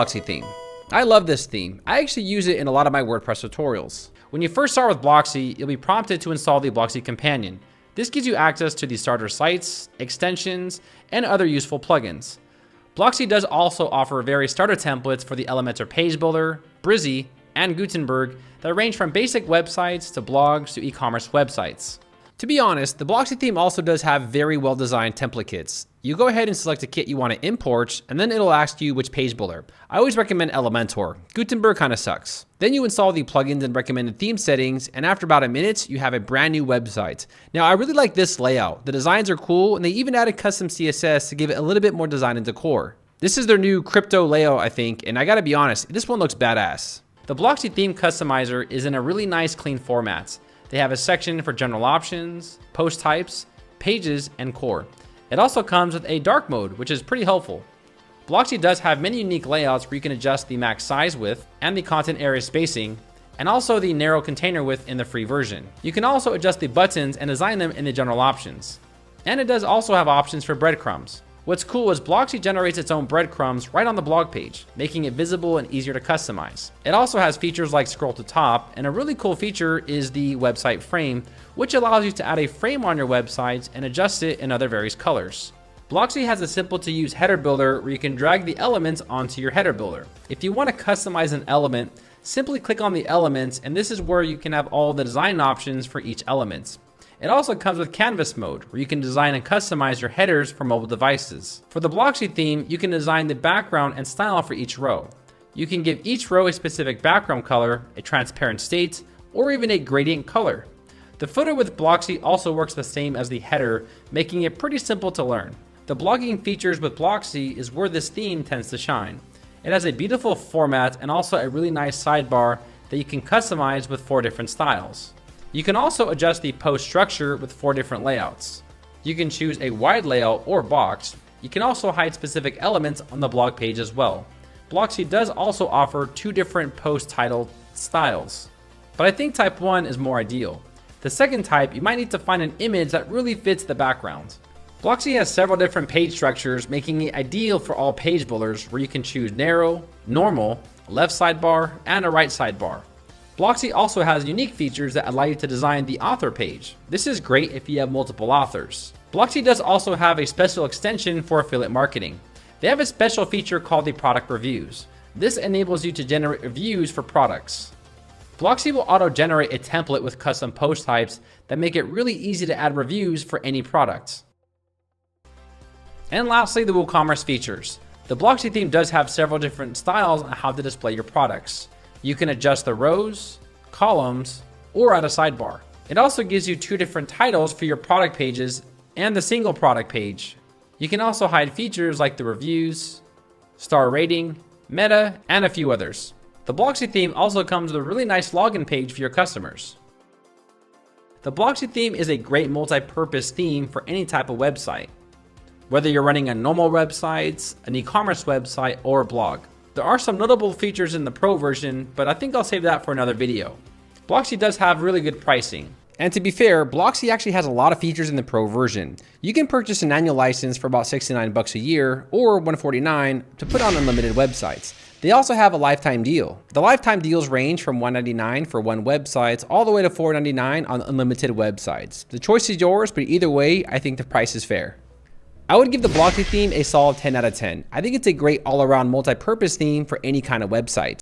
Blocksy theme. I love this theme. I actually use it in a lot of my WordPress tutorials. When you first start with Blocksy, you'll be prompted to install the Blocksy companion. This gives you access to the starter sites, extensions, and other useful plugins. Blocksy does also offer various starter templates for the Elementor page builder, Breadcrumbs, and Gutenberg that range from basic websites to blogs to e-commerce websites. To be honest, the Blocksy theme also does have very well designed template kits. You go ahead and select a kit you want to import, and then it'll ask you which page builder. I always recommend Elementor. Gutenberg kind of sucks. Then you install the plugins and recommended theme settings, and after about a minute, you have a brand new website. Now, I really like this layout. The designs are cool, and they even added custom CSS to give it a little bit more design and decor. This is their new crypto layout, I think, and I gotta be honest, this one looks badass. The Blocksy theme customizer is in a really nice clean format. They have a section for general options, post types, pages, and core. It also comes with a dark mode, which is pretty helpful. Blocksy does have many unique layouts where you can adjust the max size width and the content area spacing, and also the narrow container width in the free version. You can also adjust the buttons and design them in the general options. And it does also have options for breadcrumbs. What's cool is Blocksy generates its own breadcrumbs right on the blog page, making it visible and easier to customize. It also has features like scroll to top, and a really cool feature is the website frame, which allows you to add a frame on your website and adjust it in other various colors. Blocksy has a simple to use header builder where you can drag the elements onto your header builder. If you want to customize an element, simply click on the elements, and this is where you can have all the design options for each element. It also comes with canvas mode, where you can design and customize your headers for mobile devices. For the Blocksy theme, you can design the background and style for each row. You can give each row a specific background color, a transparent state, or even a gradient color. The footer with Blocksy also works the same as the header, making it pretty simple to learn. The blogging features with Blocksy is where this theme tends to shine. It has a beautiful format and also a really nice sidebar that you can customize with 4 different styles. You can also adjust the post structure with 4 different layouts. You can choose a wide layout or box. You can also hide specific elements on the blog page as well. Blocksy does also offer 2 different post title styles, but I think type 1 is more ideal. The second type, you might need to find an image that really fits the background. Blocksy has several different page structures, making it ideal for all page builders where you can choose narrow, normal, left sidebar, and a right sidebar. Blocksy also has unique features that allow you to design the author page. This is great if you have multiple authors. Blocksy does also have a special extension for affiliate marketing. They have a special feature called the product reviews. This enables you to generate reviews for products. Blocksy will auto-generate a template with custom post types that make it really easy to add reviews for any product. And lastly, the WooCommerce features. The Blocksy theme does have several different styles on how to display your products. You can adjust the rows, columns, or add a sidebar. It also gives you 2 different titles for your product pages and the single product page. You can also hide features like the reviews, star rating, meta, and a few others. The Blocksy theme also comes with a really nice login page for your customers. The Blocksy theme is a great multi-purpose theme for any type of website, whether you're running a normal website, an e-commerce website, or a blog. There are some notable features in the Pro version, but I think I'll save that for another video. Blocksy does have really good pricing. And to be fair, Blocksy actually has a lot of features in the Pro version. You can purchase an annual license for about $69 a year or $149 to put on unlimited websites. They also have a lifetime deal. The lifetime deals range from $199 for one website all the way to $499 on unlimited websites. The choice is yours, but either way, I think the price is fair. I would give the Blocksy theme a solid 10 out of 10. I think it's a great all-around multi-purpose theme for any kind of website.